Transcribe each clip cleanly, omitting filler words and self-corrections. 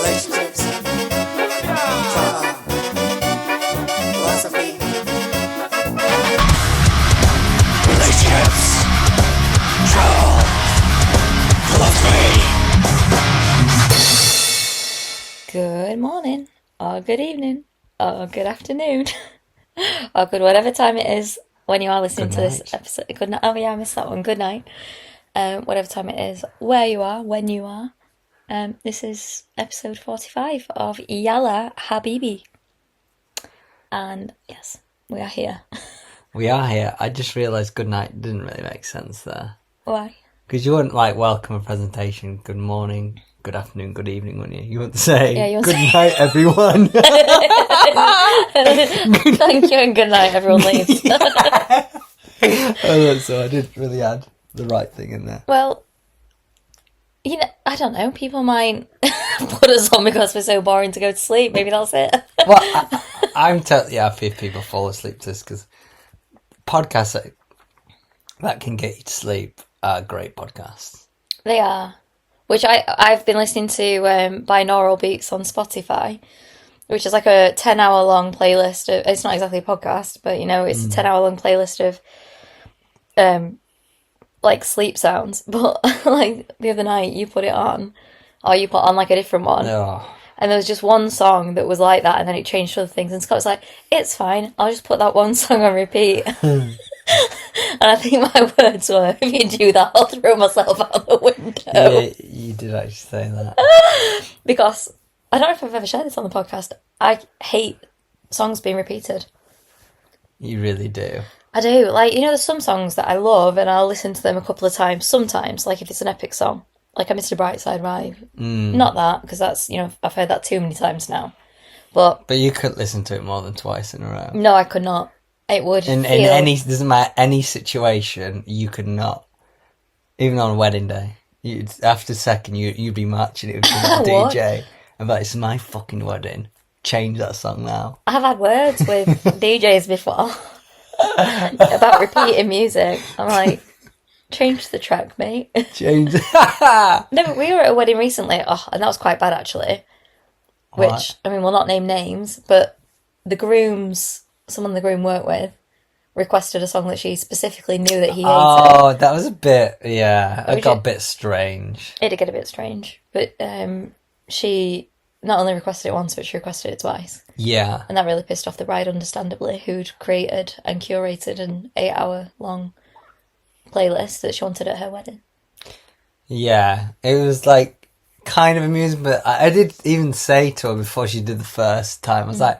relationships, trauma, philosophy, relationships, trauma, philosophy. Good morning, or good evening, or good afternoon, or good whatever time it is when you are listening to this episode. Good night. Oh yeah, I missed that one. Good night. Whatever time it is, where you are, when you are. This is episode 45 of Yalla Habibi. And yes, we are here. We are here. I just realised good night didn't really make sense there. Why? Because you wouldn't welcome a presentation, good morning, good afternoon, good evening, wouldn't you? You wouldn't say, good night, everyone. Thank you and good night, everyone leaves. So I didn't really add the right thing in there. Well, I don't know. People might put us on because we're so boring to go to sleep. Maybe that's it. Well, I'm totally happy if people fall asleep to this, because podcasts that can get you to sleep are great podcasts. They are. Which I've been listening to binaural beats on Spotify, which is like a 10-hour long playlist. It's not exactly a podcast, but it's a 10-hour long playlist of like sleep sounds. But like the other night you put it on, or you put on like a different one. Oh. And there was just one song that was like that, and then it changed to other things. And Scott was like, "It's fine. I'll just put that one song on repeat." And I think my words were, "If you do that, I'll throw myself out the window." Yeah, you did actually say that. Because I don't know if I've ever shared this on the podcast. I hate songs being repeated. You really do. I do. Like, there's some songs that I love, and I'll listen to them a couple of times. Sometimes, like if it's an epic song, like a Mr. Brightside Vibe. Not that, because that's I've heard that too many times now. But you could listen to it more than twice in a row. No, I could not. It would in any, doesn't matter, any situation, you could not. Even on a wedding day, after a second, you'd be matching it with the DJ. And like, it's my fucking wedding. Change that song now. I've had words with DJs before about repeating music. I'm like, change the track, mate. Change. No, but we were at a wedding recently, and that was quite bad actually. Which, I mean, we'll not name names, but someone the groom worked with requested a song that she specifically knew that he hated. Oh, that was a bit, it got a bit strange. It did get a bit strange, but she not only requested it once, but she requested it twice. Yeah. And that really pissed off the bride, understandably, who'd created and curated an 8-hour long playlist that she wanted at her wedding. Yeah, it was like kind of amusing, but I did even say to her before she did the first time, I was like,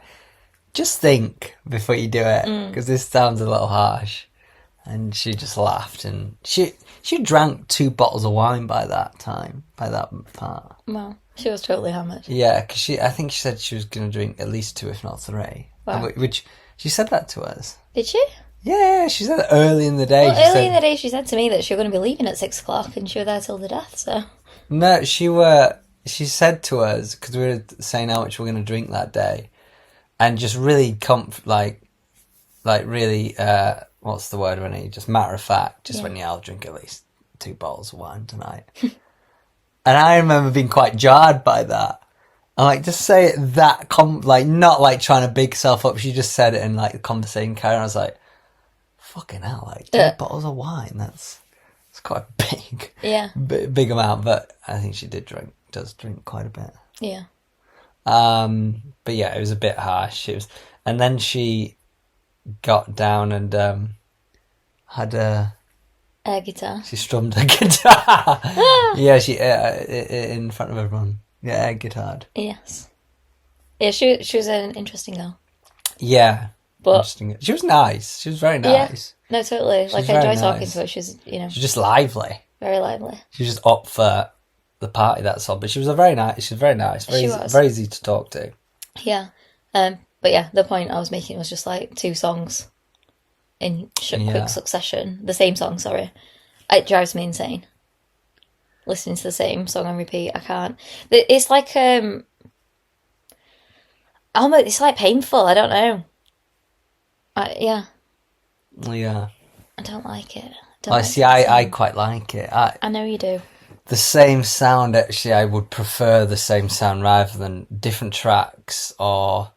just think before you do it, because this sounds a little harsh. And she just laughed, and she drank 2 bottles of wine by that time, by that part. Well, she was totally hammered. Yeah, because I think she said she was going to drink at least 2, if not 3. Wow. Which, she said that to us. Did she? Yeah, she said that early in the day. Well, early in the day she said to me that she was going to be leaving at 6 o'clock, and she was there till the death, so... No, she said to us, because we were saying how much we were going to drink that day, and just really like really, what's the word when you just matter of fact, just when I'll drink at least 2 bottles of wine tonight. And I remember being quite jarred by that. And like, just say it that, not like trying to big self up, she just said it in like the conversation carry, and I was like, fucking hell, like 2 bottles of wine, it's quite big. Yeah. Big amount, but I think she does drink quite a bit. Yeah. But yeah, it was a bit harsh. And then she got down and had a air guitar. She strummed her guitar. Yeah, she in front of everyone. Yeah, air guitared. Yes. Yeah, she was an interesting girl. Yeah, but interesting. She was nice. She was very nice. Yeah, no, totally. Like, I enjoy talking to her. She's She's just lively. Very lively. She was just up for the party, that's all. But she was very nice. Very easy to talk to. Yeah. But yeah, the point I was making was just like 2 songs in quick succession. The same song, sorry. It drives me insane. Listening to the same song on repeat, I can't. It's like almost, it's like painful. I don't know. Yeah. Yeah. I don't like it. I quite like it. I know you do. the same sound, actually, I would prefer the same sound rather than different tracks. Or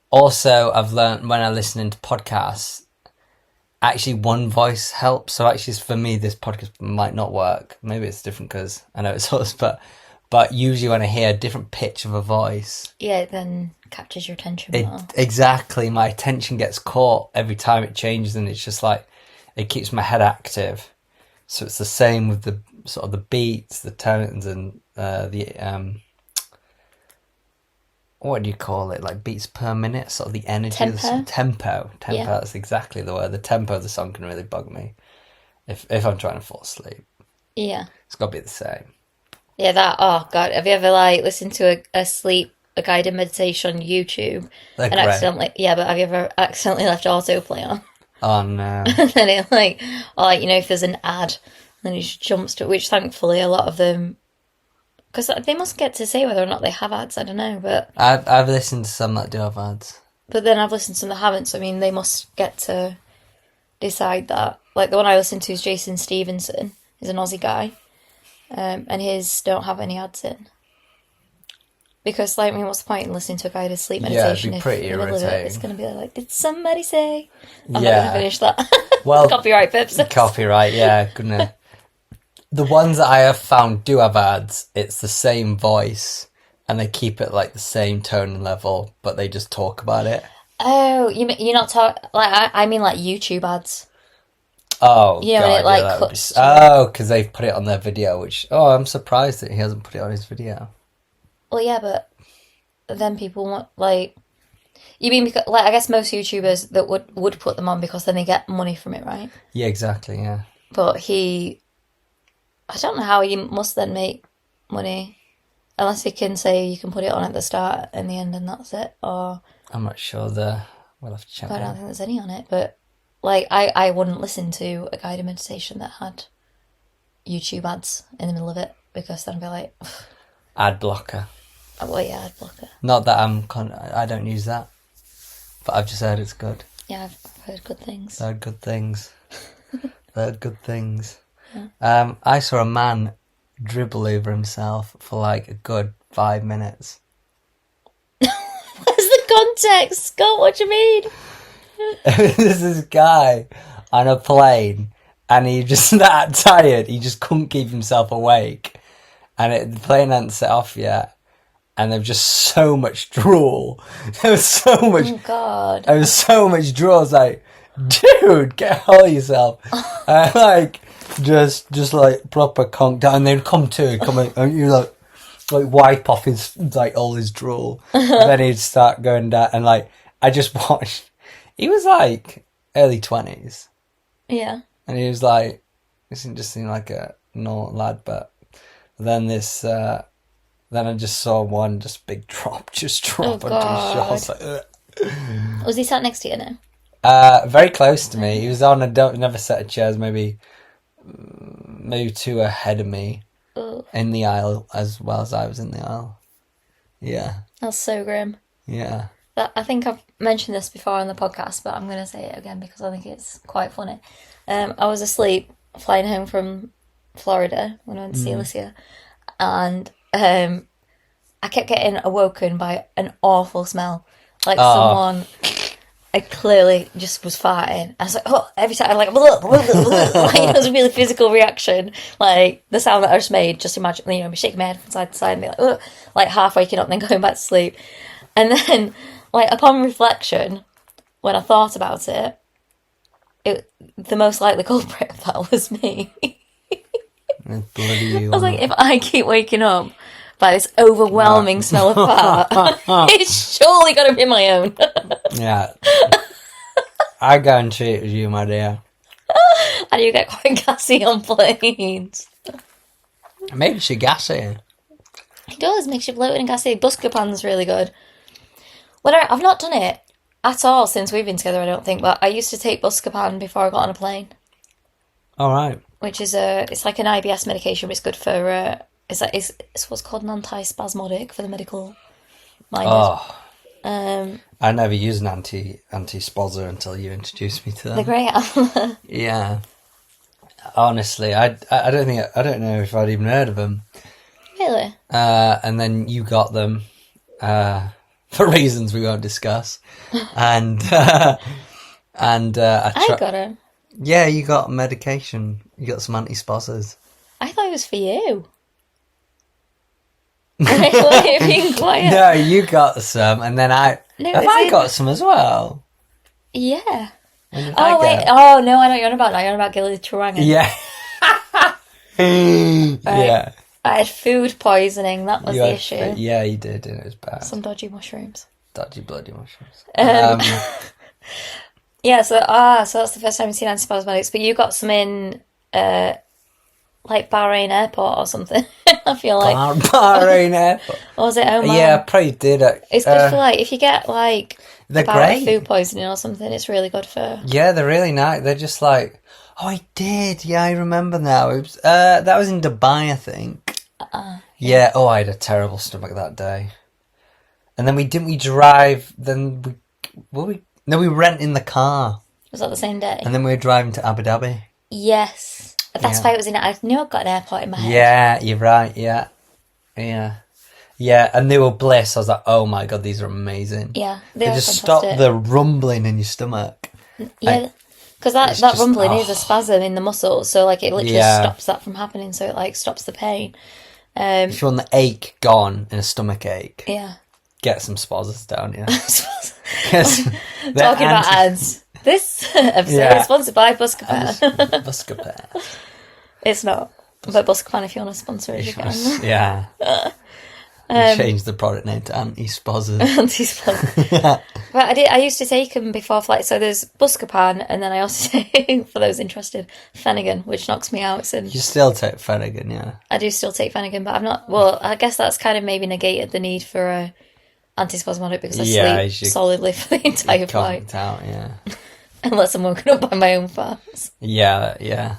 also, I've learned when I listen into podcasts, actually one voice helps. So actually, for me, this podcast might not work. Maybe it's different because I know it's us, but usually when I hear a different pitch of a voice, Yeah, it then captures your attention more. Exactly, my attention gets caught every time it changes, and it's just like it keeps my head active. So it's the same with the sort of the beats, the tones, and the what do you call it? Like beats per minute, sort of the energy, tempo. Yeah. That's exactly the word. The tempo of the song can really bug me if I'm trying to fall asleep. Yeah. It's got to be the same. Yeah, oh god, have you ever like listened to a guided meditation on YouTube They're and great. but have you ever accidentally left autoplay on? Oh no. And then it if there's an ad, then it just jumps to it, which thankfully a lot of them, because they must get to say whether or not they have ads, I don't know, but I've listened to some that do have ads. But then I've listened to some that haven't, so I mean, they must get to decide that. Like, the one I listened to is Jason Stevenson. He's an Aussie guy. And his don't have any ads in. Because, like, I mean, what's the point in listening to a guided sleep meditation it'd be pretty if in the middle of irritating. it's going to be like, did somebody say? I'm not Yeah. going to finish that. Well, Copyright purposes. Copyright, yeah, goodness. The ones that I have found do have ads, it's the same voice, and they keep it like the same tone and level, but they just talk about it. Oh, you're not talking... Like, I mean, like, YouTube ads. Oh, You know, God, when it, like, that would be... cuts Oh, because they've put it on their video, which... Oh, I'm surprised that he hasn't put it on his video. Well, yeah, but then people want, like... You mean, because, like, I guess most YouTubers that would put them on because then they get money from it, right? Yeah, exactly, yeah. But I don't know how he must then make money. Unless he can say you can put it on at the start and the end and that's it. Or I'm not sure we'll have to check I don't that. think there's any on it. But, like, I wouldn't listen to a guided meditation that had YouTube ads in the middle of it. Because then I'd be like... Ad blocker. Oh, well, yeah, I'd block it. Not that I don't use that. But I've just heard it's good. Yeah, I've heard good things. Heard good things. Heard good things. Yeah. I saw a man dribble over himself for like a good 5 minutes. What's the context, Scott? What do you mean? There's this guy on a plane, and he just that tired, he just couldn't keep himself awake. And the plane hadn't set off yet, and there was just so much drool. There was so much. Oh, God. There was so much drool. I was like, dude, get a hold of yourself. And like, just like proper conked down. And they'd come to, and you like wipe off his, like, all his drool. And then he'd start going down. And like, I just watched, he was like early 20s. Yeah. And he was like, he just seemed like a normal lad. But then then I just saw one just big drop, onto his jaw. I was like, ugh. Was he sat next to you now? Very close to me. He was on another set of chairs, maybe two ahead of me in the aisle, as well as I was in the aisle. Yeah. That's so grim. Yeah. I think I've mentioned this before on the podcast, but I'm going to say it again because I think it's quite funny. I was asleep flying home from Florida when I went to see Alicia, and I kept getting awoken by an awful smell. Like someone... I clearly just was farting. I was like, oh, every time, like, like, it was a really physical reaction. Like, the sound that I just made, just imagine, me shaking my head from side to side and be like, ugh, like half waking up and then going back to sleep. And then, like, upon reflection, when I thought about it, the most likely culprit of that was me. Bloody you. I was like, if I keep waking up by this overwhelming smell of fart, it's surely got to be my own. Yeah. I guarantee it was you, my dear. How do you get quite gassy on planes? It makes you gassy. It does, makes you bloated and gassy. Buscapan's really good. I've not done it at all since we've been together, I don't think, but I used to take Buscapan before I got on a plane. Alright. Which is it's like an IBS medication, but it's good for... It's what's called an anti-spasmodic for the medical minded. Oh. I never used an anti-spazzer until you introduced me to them. The grey. Yeah. Honestly, I don't know if I'd even heard of them. Really? And then you got them for reasons we won't discuss, and I got it. Yeah, you got medication. You got some antispasmodics. I thought it was for you. Why are you being quiet? No, you got some, and then I got some as well. Yeah. Oh wait. Oh no, I know what you're on about now. You're on about Gilly-Turangan. Yeah. Yeah. I had food poisoning. That was the issue. Yeah, you did, and it was bad. Some dodgy mushrooms. Dodgy bloody mushrooms. Yeah, so that's the first time you've seen antispasmodics, but you got some in like Bahrain Airport or something. I feel like Bahrain Airport. Or was it Oman? Yeah, I probably did. It's good for like if you get like they're great. Food poisoning or something. It's really good for. Yeah, they're really nice. They're just like, oh, I did. Yeah, I remember now. It was that was in Dubai, I think. Yeah. Oh, I had a terrible stomach that day. And then we drive. Then we rent in the car. Was that the same day? And then we were driving to Abu Dhabi. Yes, that's why it was in. I knew I got an airport in my head. Yeah, you're right. Yeah. And they were bliss. I was like, oh my god, these are amazing. Yeah, they just fantastic. stop the rumbling in your stomach. Yeah, because that rumbling is a spasm in the muscles, so like it literally stops that from happening. So it like stops the pain. If you want the ache gone in a stomach ache, get some spasms down. Yeah. Talking about ads. This episode is sponsored by Buscopan. Buscopan. It's not, but Buscopan, if you want to sponsor it, you can. Yeah. Change the product name to anti-spasms. Anti-spasms. But I used to take them before flight. So there's Buscopan, and then I also take, for those interested, Phenergan, which knocks me out. And you still take Phenergan, yeah? I do still take Phenergan, but I'm not. Well, I guess that's kind of maybe negated the need for a antispasmodic because I sleep solidly for the entire flight. Out, yeah. Unless I'm woken up by my own farts. Yeah. Yeah.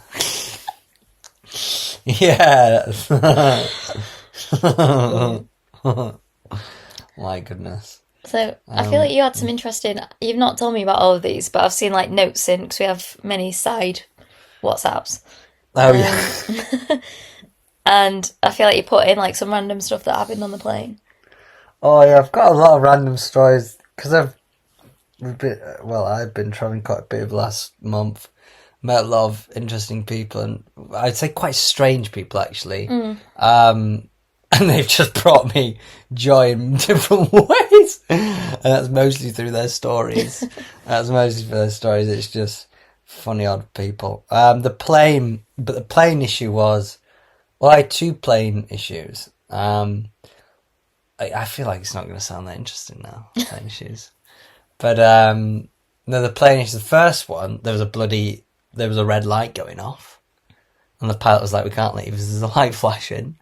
My goodness. So I feel like you had some interesting. You've not told me about all of these, but I've seen like notes in because we have many side WhatsApps. Oh yeah. And I feel like you put in like some random stuff that happened on the plane. Oh yeah, I've got a lot of random stories because I've been traveling quite a bit of last month. Met a lot of interesting people, and I'd say quite strange people actually. And they've just brought me joy in different ways. And that's mostly through their stories. It's just funny odd people. The plane issue was, well, I had two plane issues. I feel like it's not going to sound that interesting now, plane issues. But no, the plane issue, the first one, there was a red light going off. And the pilot was like, we can't leave, there's a light flashing.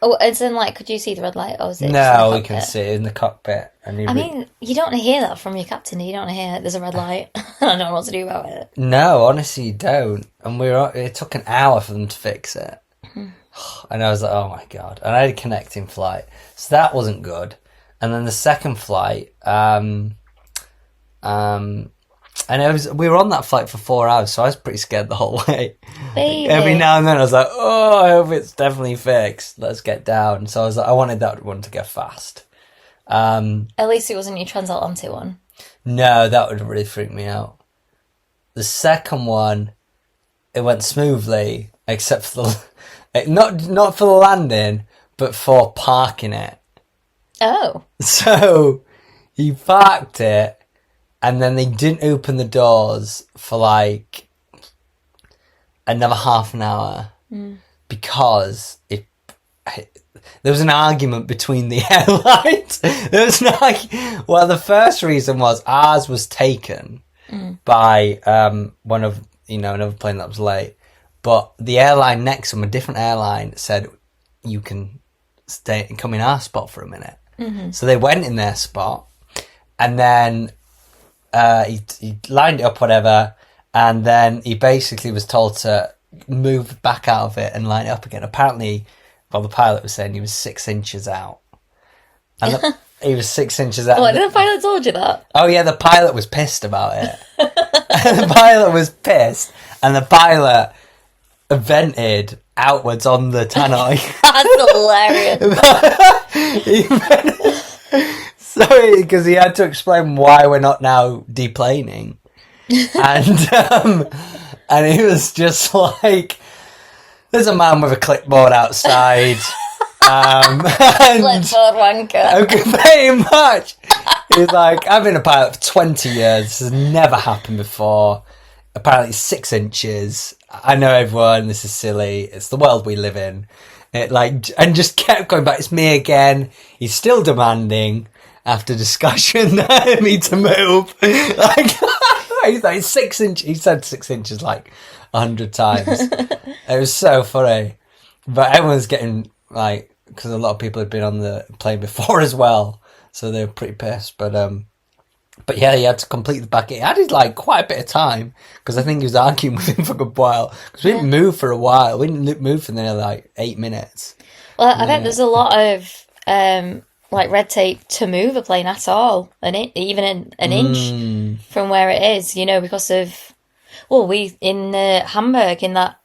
Oh, it's in like, could you see the red light? Or was it no, we can see it in the cockpit. And I mean, you don't want to hear that from your captain. You don't want to hear there's a red light. I don't know what to do about it. No, honestly, you don't. And it took an hour for them to fix it. And I was like, oh my god. And I had a connecting flight. So that wasn't good. And then the second flight, and we were on that flight for 4 hours, so I was pretty scared the whole way. Baby. Every now and then I was like, oh, I hope it's definitely fixed. Let's get down. So I was like, I wanted that one to go fast. At least it wasn't your transatlantic one. No, that would really freak me out. The second one, it went smoothly, except for not for the landing, but for parking it. Oh. So he parked it, and then they didn't open the doors for like another half an hour because there was an argument between the airlines. Well, the first reason was ours was taken by another plane that was late, but the airline next to them, a different airline, said you can stay and come in our spot for a minute. So they went in their spot, and then he lined it up, whatever, and then he basically was told to move back out of it and line it up again. Apparently, well, the pilot was saying he was 6 inches out. And he was 6 inches out. What, did the pilot told you that? Oh yeah, the pilot was pissed about it. The pilot was pissed, and the pilot vented outwards on the tannoy. That's hilarious. So, because he had to explain why we're not now deplaning, and he was just like, "There's a man with a clipboard outside." And Clipboard wanker. okay, very much. He's like, I've been a pilot for 20 years. This has never happened before. Apparently 6 inches. I know everyone. This is silly. It's the world we live in. And just kept going back. It's me again. He's still demanding after discussion me to move. Like, he's like 6 inches. He said 6 inches like 100 times. It was so funny. But everyone's getting like, because a lot of people had been on the plane before as well, so they were pretty pissed. But yeah, he had to complete the back. It added like quite a bit of time because I think he was arguing with him for a good while because we didn't move for a while. We didn't move for nearly like 8 minutes. Well, I bet there's a lot of like red tape to move a plane at all, even an inch from where it is. You know, because of we in Hamburg in that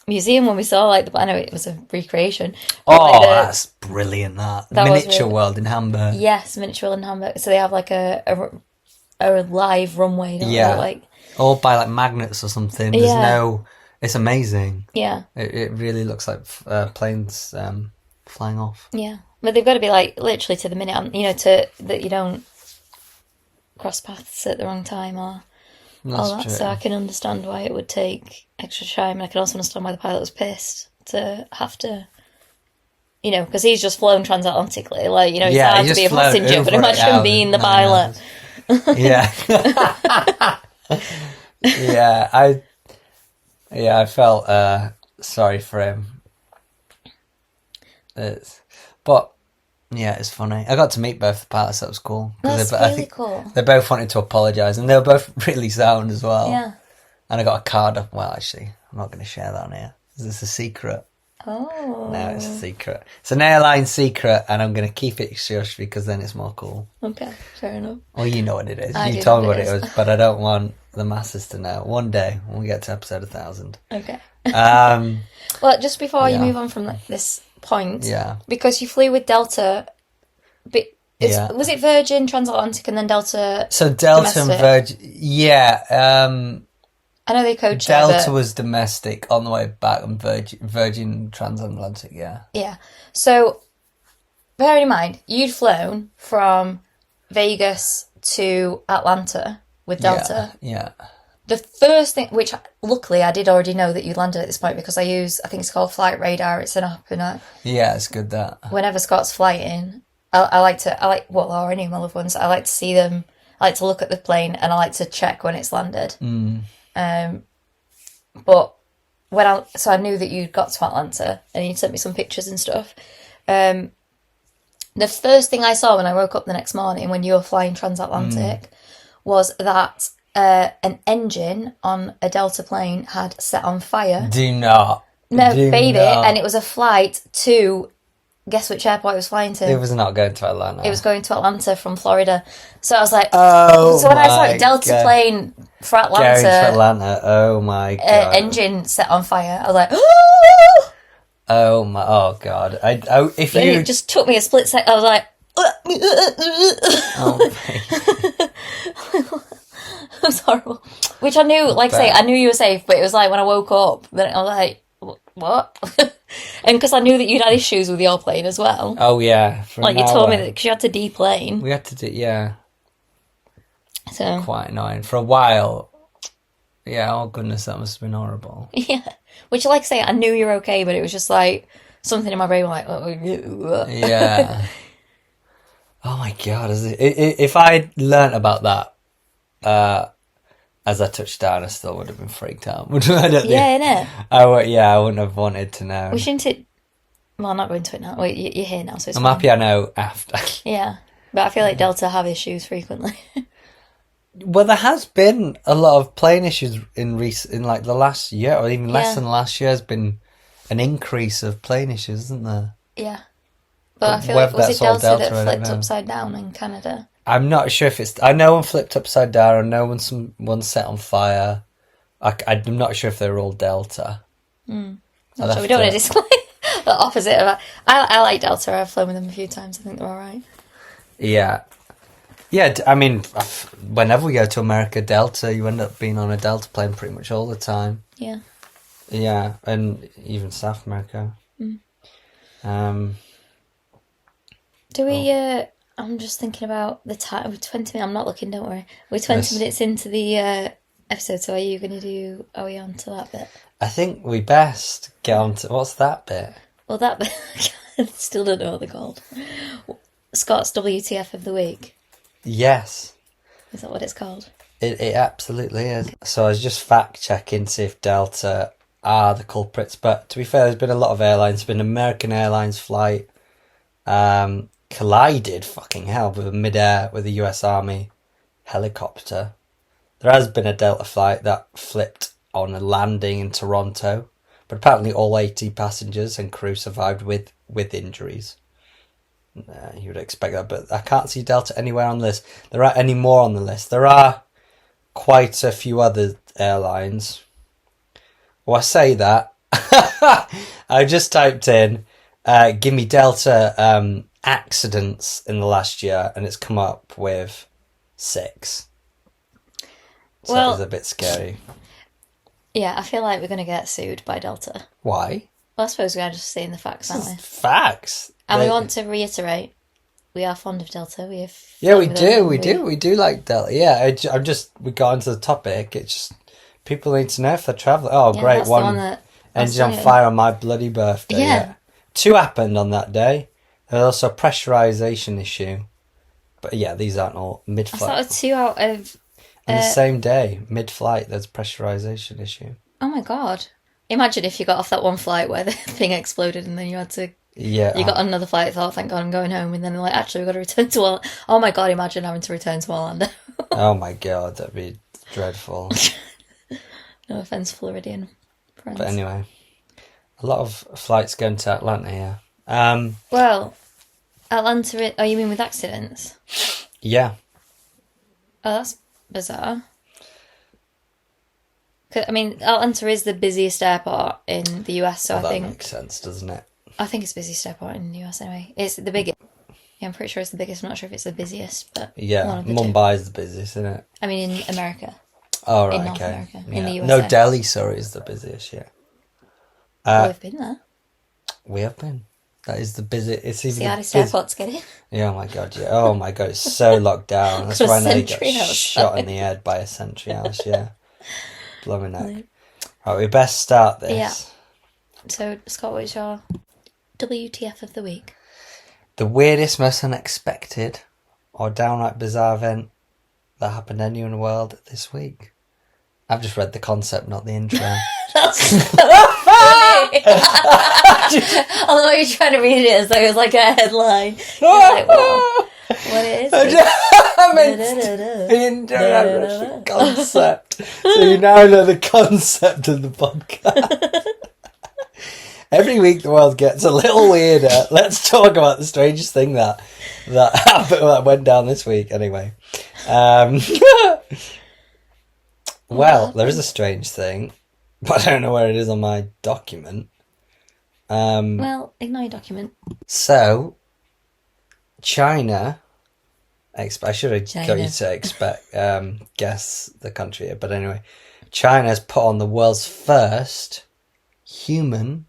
museum when we saw like I know it was a recreation. That's brilliant! That miniature really, world in Hamburg. Yes, miniature world in Hamburg. So they have like a live runway. Like all by like magnets or something. There's no. It's amazing. Yeah, it really looks like planes flying off. Yeah, but they've got to be like literally to the minute, you know, to that you don't cross paths at the wrong time or. That's true. So I can understand why it would take extra time, and I can also understand why the pilot was pissed to have to, you know, because he's just flown transatlantically. Like, you know, it's hard to be a passenger, but imagine being the pilot. Yeah. I felt sorry for him. But yeah, it's funny. I got to meet both the pilots. That was cool. That's really cool. They both wanted to apologise, and they were both really sound as well. Yeah. And I got a card up. Well, actually, I'm not going to share that on here. This a secret. Oh. No, it's a secret. It's an airline secret, and I'm going to keep it shush because then it's more cool. Okay, fair enough. Well, you know what it is. You told me what it was, but I don't want the masses to know. One day, when we get to episode 1000. Okay. Well, just before you move on from this point, because you flew with Delta, was it Virgin, Transatlantic, and then Delta? So Delta domestic? And Virgin, I know they code share. Delta was domestic on the way back, and Virgin Transatlantic, Yeah. So, bearing in mind, you'd flown from Vegas to Atlanta with Delta. Yeah. The first thing, which luckily I did already know that you landed at this point because I think it's called Flight Radar. It's an app, and it's good that. Whenever Scott's flying, or any of my loved ones, I like to see them. I like to look at the plane, and I like to check when it's landed. But so I knew that you'd got to Atlanta, and you'd sent me some pictures and stuff. The first thing I saw when I woke up the next morning when you were flying transatlantic was that an engine on a Delta plane had set on fire. Do not. No, baby. And it was a flight to, guess which airport it was flying to? It was not going to Atlanta. It was going to Atlanta from Florida. So I was like, so when I saw it, Delta plane for Atlanta. Going to Atlanta, oh my God. Engine set on fire. I was like, oh God. It just took me a split second. I was like, it was horrible. Which I knew, I knew you were safe, but it was like when I woke up, then I was like, what? And because I knew that you'd had issues with your plane as well. Oh, yeah. Like you told me that because you had to deplane. We had to do, So quite annoying. For a while, oh goodness, that must have been horrible. Yeah. Which, like I say, I knew you were okay, but it was just like something in my brain like, yeah. Oh my God. If I'd learnt about that, as I touched down, I still would have been freaked out. Innit? I wouldn't have wanted to know. We shouldn't. Well, I'm not going to it now. Wait, you're here now, so it's I'm fine. happy I know after. Yeah, but I feel like Delta have issues frequently. Well, there has been a lot of plane issues in like the last year, or even less than last year. Has been an increase of plane issues, isn't there? Yeah, but I feel like was it Delta that flipped upside down in Canada? I'm not sure if it's. I know one flipped upside down. I know one set on fire. I'm not sure if they were all Delta. So we don't want to disclaim the opposite of that. I like Delta. I've flown with them a few times. I think they're all right. Yeah. Yeah, I mean, whenever we go to America, Delta, you end up being on a Delta plane pretty much all the time. Yeah. Yeah, and even South America. Do we, I'm just thinking about the time. We're 20 minutes, I'm not looking, don't worry. We're 20 minutes into the episode, so are you going to do, are we on to that bit? I think we best get on to, what's that bit? Well, that bit, I still don't know what they're called. Scott's WTF of the week. Yes. Is that what it's called? It absolutely is. So I was just fact checking to see if Delta are the culprits, but to be fair, there's been a lot of airlines. There's been an American Airlines flight collided, fucking hell, with midair with a US Army helicopter. There has been a Delta flight that flipped on a landing in Toronto, but apparently all 80 passengers and crew survived with injuries. You would expect that, but I can't see Delta anywhere on the list. There aren't any more on the list. There are quite a few other airlines. Well, I say that. I just typed in, give me Delta accidents in the last year, and it's come up with 6. So that was a bit scary. Yeah, I feel like we're going to get sued by Delta. Why? Well, I suppose we are just saying the facts, aren't we? Facts. And we want to reiterate, we are fond of Delta. We have. Yeah, we do like Delta. Yeah, we got into the topic. It's just people need to know if they're traveling. Oh, Yeah, great that's the one! one that- Engine on fire on my bloody birthday. Yeah. 2 happened on that day. There was also a pressurization issue. But yeah, these aren't all I mid-flight. thought it was 2 out of. On the same day, mid-flight, there's a pressurization issue. Oh my god! Imagine if you got off that one flight where the thing exploded, and then you had to. Yeah. You got on another flight. Thought, thank God, I'm going home, and then they're like, actually, we've got to return to Orlando. Oh my god! Imagine having to return to Orlando. Oh my god, that'd be dreadful. No offense, Floridian friends. But anyway, a lot of flights going to Atlanta here. Well, Atlanta. Oh, you mean with accidents? Yeah. Oh, that's bizarre. 'Cause, I mean, Atlanta is the busiest airport in the US, so Well, I that think makes sense, doesn't it? I think it's the busiest airport in the US anyway. It's the biggest. Yeah, I'm pretty sure it's the biggest. I'm not sure if it's the busiest, but Yeah, one of the two. Mumbai's the busiest, isn't it? I mean, in America. Oh, right, In North okay. America, Yeah. in the No, USA. Delhi, sorry, is the busiest, yeah. We've been there. We have been. That is the busiest. It's It's even the hardest airport to get in. Yeah, oh my god, yeah. Oh my god, it's so locked down. That's Got a why I nearly got sentry outside. shot in the head by a sentry house, yeah. Blooming neck. Right, we best start this. Yeah. So, Scott, what's your WTF of the week? The weirdest, most unexpected, or downright bizarre event that happened anywhere in the world this week. I've just read the concept, not the intro. That's so funny! Although you're trying to read it as though it was like a headline. You're like, whoa, what is it? I meant the intro, I read the concept. So you now know the concept of the podcast. Every week the world gets a little weirder. Let's talk about the strangest thing that happened, that went down this week. Anyway, well, there is a strange thing, but I don't know where it is on my document. Well, ignore your document. So, China. I should have got you to guess the country here, but anyway, China has put on the world's first human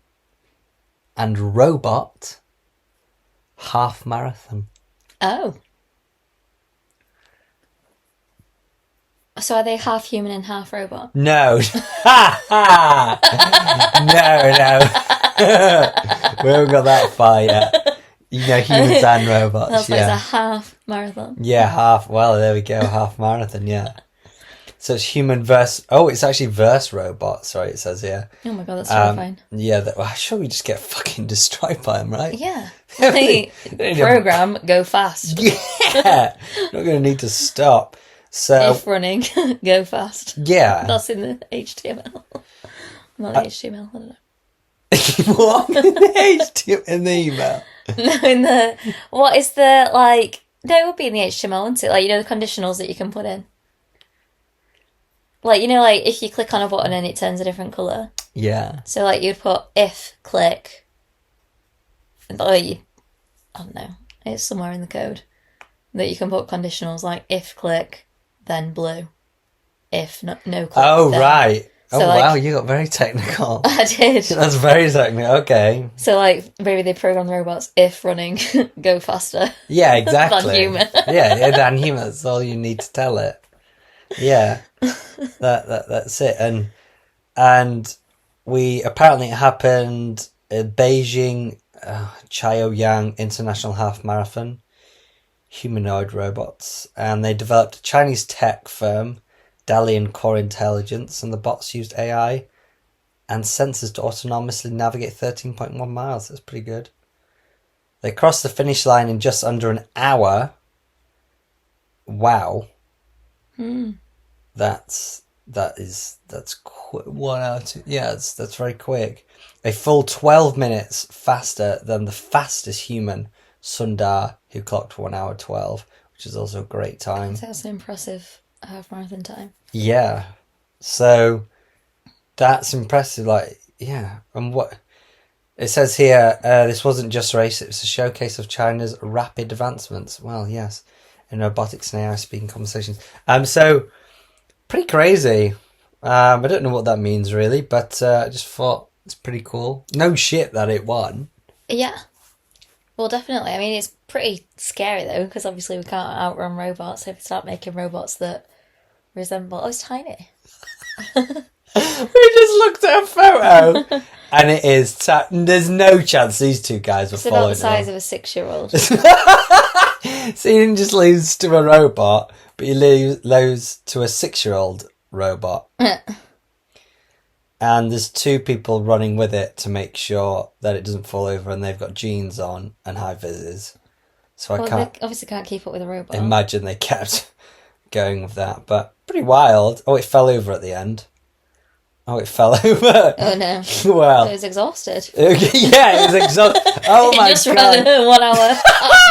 and robot half marathon. Oh. So are they half human and half robot? No. No. We haven't got that far yet. You know, humans and robots. That's like yeah. a half marathon. Yeah, half. Well, there we go. Half marathon. Yeah. So it's human versus. Oh, it's actually versus robot. Sorry, it says here. Oh my god, that's terrifying. Yeah. Well, sure, we just get fucking destroyed by them, right? Yeah. They need a- Program, go fast. Yeah. Not going to need to stop. So If running, go fast. yeah. That's in the HTML. Not the HTML, I don't know. What in the email? No, in the... What is the, like... No, it would be in the HTML, wouldn't it? Like, you know, the conditionals that you can put in. Like, you know, like, if you click on a button and it turns a different colour. Yeah. So like you'd put if click, or I don't know, it's somewhere in the code that you can put conditionals like if click, then blue, if no click. Oh, then. right. So, Oh, like, wow, you got very technical. I did. That's very technical. Okay. So like maybe they program the robots if running go faster. Yeah, exactly. Than human. yeah, than human. That's all you need to tell it. Yeah. That's it. And we apparently it happened at Beijing Chaoyang International Half Marathon. Humanoid robots, and they developed a Chinese tech firm, Dalian Core Intelligence, and the bots used AI and sensors to autonomously navigate 13.1 miles. That's pretty good. They crossed the finish line in just under an hour. Wow. That's 1 hour. That's very quick. A full 12 minutes faster than the fastest human, Sundar, who clocked 1 hour 12, which is also a great time. That's an impressive half marathon time. Yeah. So that's impressive. Like, yeah. And what it says here, this wasn't just a race, it was a showcase of China's rapid advancements. Well, yes, in robotics and AI speaking conversations. So pretty crazy. I don't know what that means really, but I just thought it's pretty cool. No shit that it won. Yeah. Well, definitely. I mean, it's pretty scary though, because obviously we can't outrun robots. If we start making robots that resemble, oh, it's tiny. We just looked at a photo, and it is. There's no chance these two guys were It's about following the size it. of a 6-year-old. So you didn't just lose to a robot, but you lose to a 6-year-old robot. And there's two people running with it to make sure that it doesn't fall over, and they've got jeans on and high vises. So I can't They obviously can't keep up with a robot. imagine they kept going with that, but pretty wild. Oh, it fell over at the end. Oh, it fell over. Oh no. Well, It was exhausted. yeah, it was exhausting. Oh It my just god! ran a 1 hour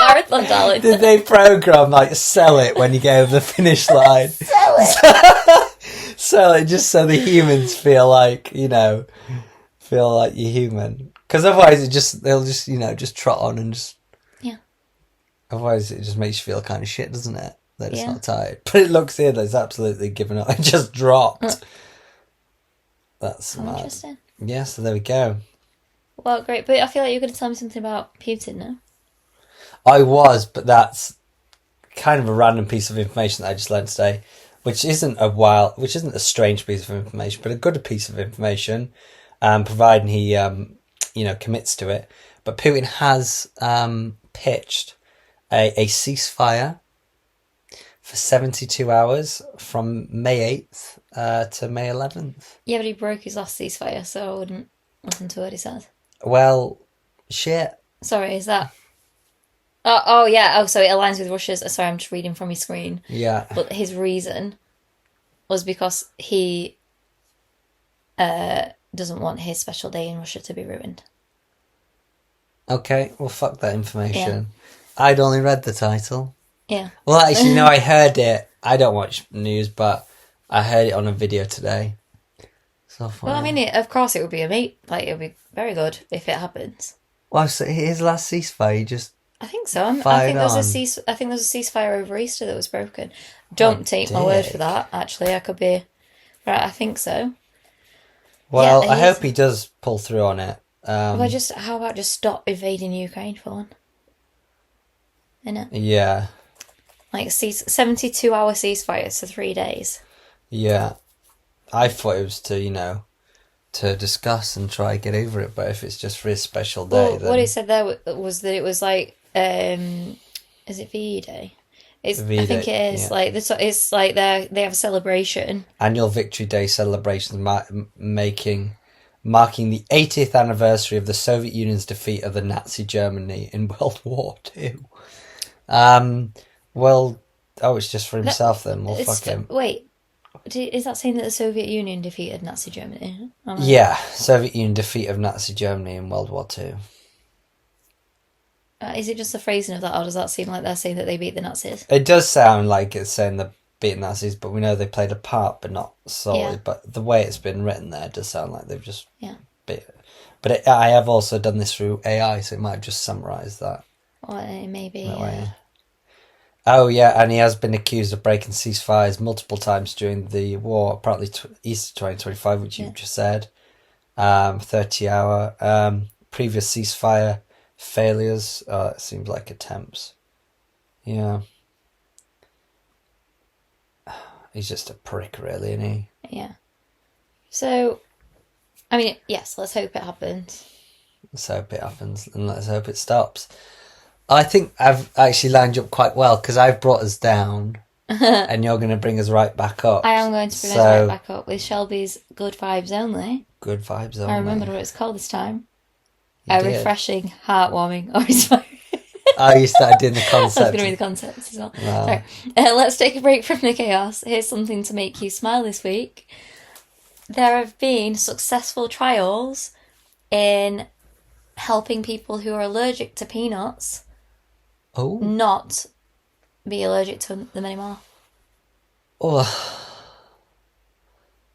marathon, darling. Did they program like sell it when you get over the finish line? Sell it. Sell it just so the humans feel like you're human. Because otherwise, they'll just trot on and just. Yeah. Otherwise, it just makes you feel kind of shit, doesn't it? That it's Yeah. not tired. But it looks here that it's absolutely given up. It just dropped. That's How mad. interesting. Yeah, so there we go. Well, great. But I feel like you're going to tell me something about Putin now. I was, but that's kind of a random piece of information that I just learned today, which isn't a strange piece of information, but a good piece of information, providing he, commits to it. But Putin has pitched a ceasefire for 72 hours from May 8th to May 11th. Yeah, but he broke his last ceasefire, so I wouldn't listen to what he said. Well, shit. Sorry, is that... Oh, yeah. Oh, so it aligns with Russia's... Sorry, I'm just reading from his screen. Yeah. But his reason was because he doesn't want his special day in Russia to be ruined. Okay, well, fuck that information. I'd only read the title. Yeah. Well, actually, no, I heard it. I don't watch news, but I heard it on a video today. So funny. Well, I mean, of course it would be it would be very good if it happens. Well, so his last ceasefire, he just... I think so. I Fired think there was on. I think there was a ceasefire over Easter that was broken. Don't take my word for that. Actually, I could be right. I think so. Well, Yeah, I he's- hope he does pull through on it. Well, how about just stop invading Ukraine for one? Innit? Yeah, Like 72-hour ceasefires for 3 days. yeah. I thought it was to discuss and try to get over it, but if it's just for his special day, Well, then... what it said there was that it was like, is it VE Day? I think it is. yeah. Like it's like they have a celebration. Annual Victory Day celebrations marking the 80th anniversary of the Soviet Union's defeat of the Nazi Germany in World War II. It's just for himself then. Well, fuck him. Wait, is that saying that the Soviet Union defeated Nazi Germany? Yeah, Soviet Union defeat of Nazi Germany in World War II. Is it just the phrasing of that, or does that seem like they're saying that they beat the Nazis? It does sound like it's saying that beating Nazis, but we know they played a part, but not solely. Yeah. But the way it's been written there does sound like they've just beat it. But I have also done this through AI, so it might have just summarised that. Or maybe. That way. Oh yeah, and he has been accused of breaking ceasefires multiple times during the war. Apparently, Easter 2025, which you just said, 30-hour previous ceasefire failures. It seems like attempts. Yeah, he's just a prick, really, isn't he? Yeah. So, I mean, yes, let's hope it happens. Let's hope it happens, and let's hope it stops. I think I've actually lined you up quite well, because I've brought us down, and you're going to bring us right back up. I am going to bring us right back up with Shelby's Good Vibes Only. Good Vibes Only. I remembered what it's called this time. You did. Refreshing, heartwarming, or inspiring. Oh, you started doing the concept. I was going to read the concepts as well. Wow. Sorry. Let's take a break from the chaos. Here's something to make you smile this week. There have been successful trials in helping people who are allergic to peanuts not be allergic to them anymore. Oh,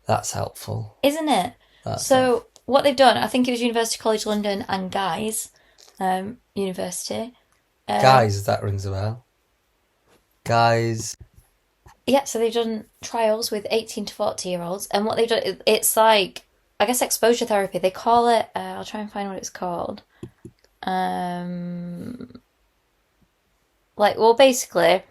that's helpful. Isn't it? So what they've done, I think it was University College London and Guy's University. Guys, that rings a bell. Guys. Yeah, so they've done trials with 18 to 40-year-olds, and what they've done, it's like, I guess, exposure therapy. They call it, I'll try and find what it's called. Basically,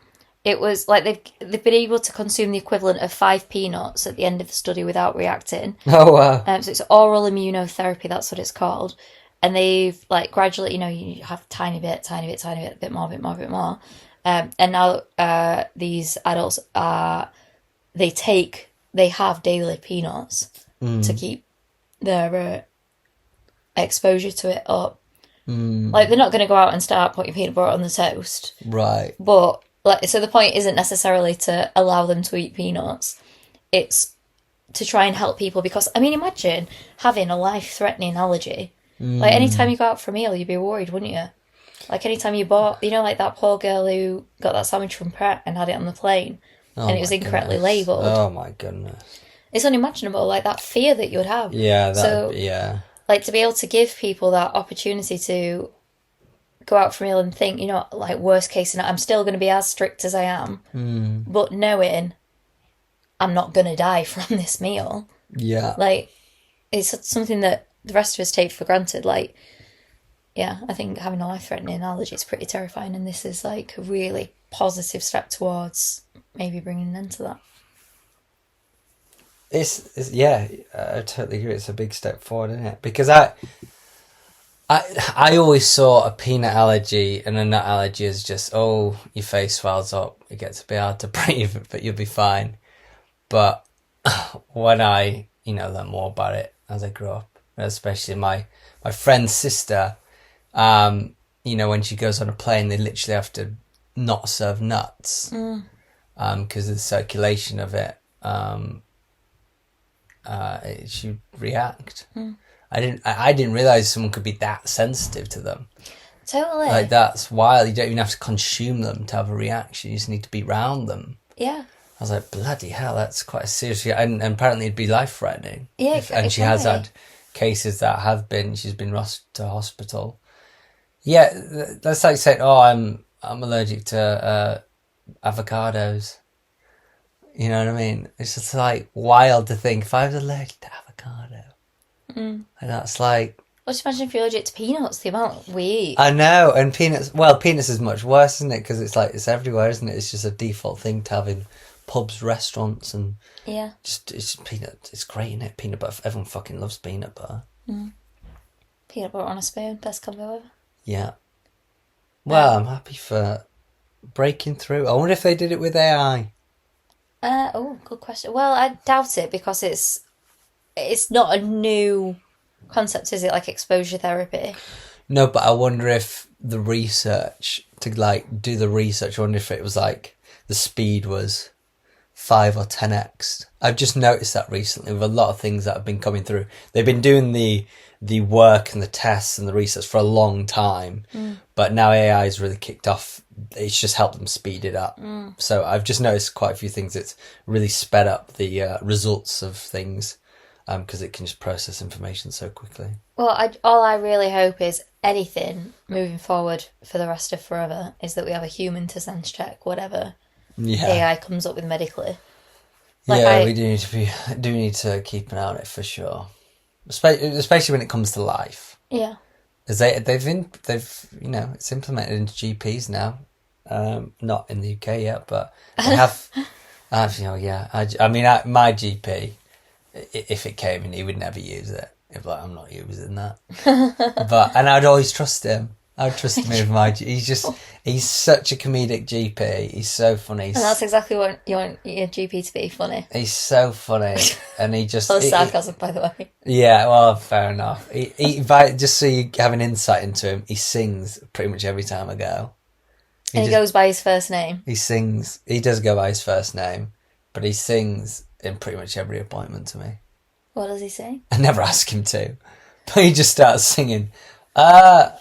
it was like they've been able to consume the equivalent of 5 peanuts at the end of the study without reacting. Oh, wow. So it's oral immunotherapy, that's what it's called. And they've, like, gradually, you have tiny bit, a bit more. And now these adults they have daily peanuts to keep their exposure to it up. Like, they're not going to go out and start putting peanut butter on the toast. Right. But, so the point isn't necessarily to allow them to eat peanuts. It's to try and help people, because, I mean, imagine having a life-threatening allergy. Like, anytime you go out for a meal, you'd be worried, wouldn't you? Like, anytime you bought, like that poor girl who got that sandwich from Pret and had it on the plane, and it was incorrectly labelled. Oh, my goodness. It's unimaginable, like, that fear that you would have. Yeah, yeah. Like, to be able to give people that opportunity to go out for a meal and think, like, worst case scenario, I'm still going to be as strict as I am, but knowing I'm not going to die from this meal. Yeah. Like, it's something that the rest of us take for granted. Like, yeah, I think having a life-threatening allergy is pretty terrifying, and this is, like, a really positive step towards maybe bringing an end to that. It's yeah, I totally agree. It's a big step forward, isn't it? Because I always saw a peanut allergy and a nut allergy as just, your face swells up, it gets a bit hard to breathe, but you'll be fine. But when I, learn more about it as I grew up, especially my friend's sister, when she goes on a plane, they literally have to not serve nuts because of the circulation of it. She'd react. I didn't realize someone could be that sensitive to them. Totally. Like, that's wild. You don't even have to consume them to have a reaction. You just need to be around them. Yeah. I was like, bloody hell, that's quite a serious... And apparently it'd be life-threatening. Yeah, and she has had cases that she's been rushed to hospital. Yeah, that's like saying, I'm allergic to avocados. You know what I mean? It's just, like, wild to think, if I was allergic to avocado, and that's like... Well, just imagine if you're allergic to peanuts, the amount we eat. I know, and peanuts is much worse, isn't it? Because it's like, it's everywhere, isn't it? It's just a default thing to have in pubs, restaurants, and it's just peanut. It's great, isn't it? Peanut butter. Everyone fucking loves peanut butter. Peanut butter on a spoon, best combo ever. Yeah. Well, I'm happy for breaking through. I wonder if they did it with AI. Good question. Well, I doubt it, because it's not a new concept, is it? Like exposure therapy. No, but I wonder if the research, to like do the research, I wonder if it was like the speed was 5 or 10x. I've just noticed that recently with a lot of things that have been coming through. They've been doing the work and the tests and the research for a long time, but now AI has really kicked off. It's just helped them speed it up. So I've just noticed quite a few things that's really sped up the results of things, because it can just process information so quickly. Well, all I really hope is anything moving forward for the rest of forever is that we have a human to sense check whatever AI comes up with medically. We do need to keep an eye on it for sure, especially when it comes to life. Yeah, because they've it's implemented into GPs now. Not in the UK yet, but they have. My GP, if it came in, he would never use it. If I'm not using that, and I'd always trust him. I'd trust him with my. He's such a comedic GP. He's so funny. And that's exactly what you want your GP to be, funny. He's so funny, and he just. Well, sarcasm, by the way. Yeah, well, fair enough. Just so you have an insight into him, he sings pretty much every time I go. He goes by his first name. He sings. He does go by his first name, but he sings in pretty much every appointment to me. What does he say? I never ask him to, but he just starts singing. Are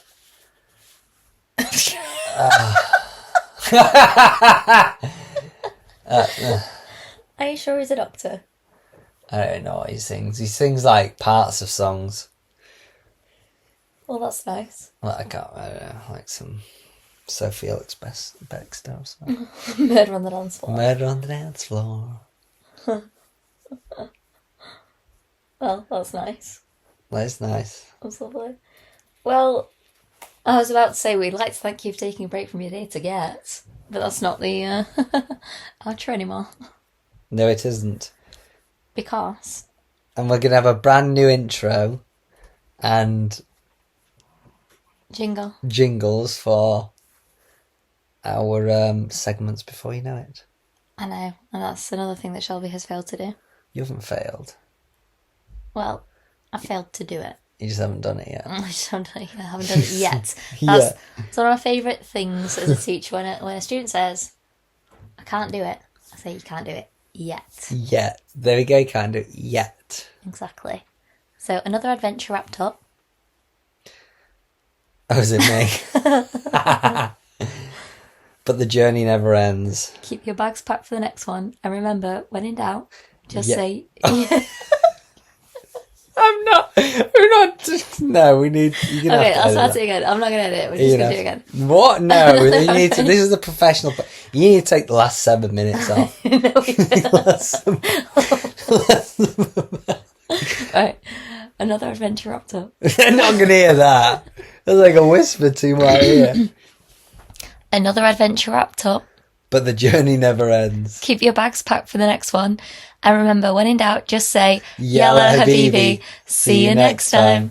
you sure he's a doctor? I don't know what he sings. He sings like parts of songs. Well, that's nice. Well, I don't know, like some Sophie Ellis Beck stuff. So. Murder on the dance floor. Murder on the dance floor. Well, that's nice. That's nice. That's lovely. Well, I was about to say we'd like to thank you for taking a break from your day to get, but that's not the outro anymore. No, it isn't. Because. And we're going to have a brand new intro and jingles for our segments before you know it. I know, and that's another thing that Shelby has failed to do. You haven't failed. Well, I failed to do it. You just haven't done it yet. I just haven't done it yet. I haven't done it yet. That's one of my favourite things as a teacher when a student says, I can't do it. I say, you can't do it yet. Yet. There we go, you can't do it yet. Exactly. So, another adventure wrapped up. Oh, is it me? But the journey never ends. Keep your bags packed for the next one. And remember, when in doubt, just say... I'm not. No, we need. Okay, I'll start it again. I'm not going to edit it. We're just going to do it again. What? No, you need to. This is the professional. You need to take the last 7 minutes off. No, we don't. Right. Another adventure wrapped up. I'm not going to hear that. That's like a whisper to my ear. Another adventure wrapped up. But the journey never ends. Keep your bags packed for the next one. And remember, when in doubt, just say, Yalla Habibi. See you next time.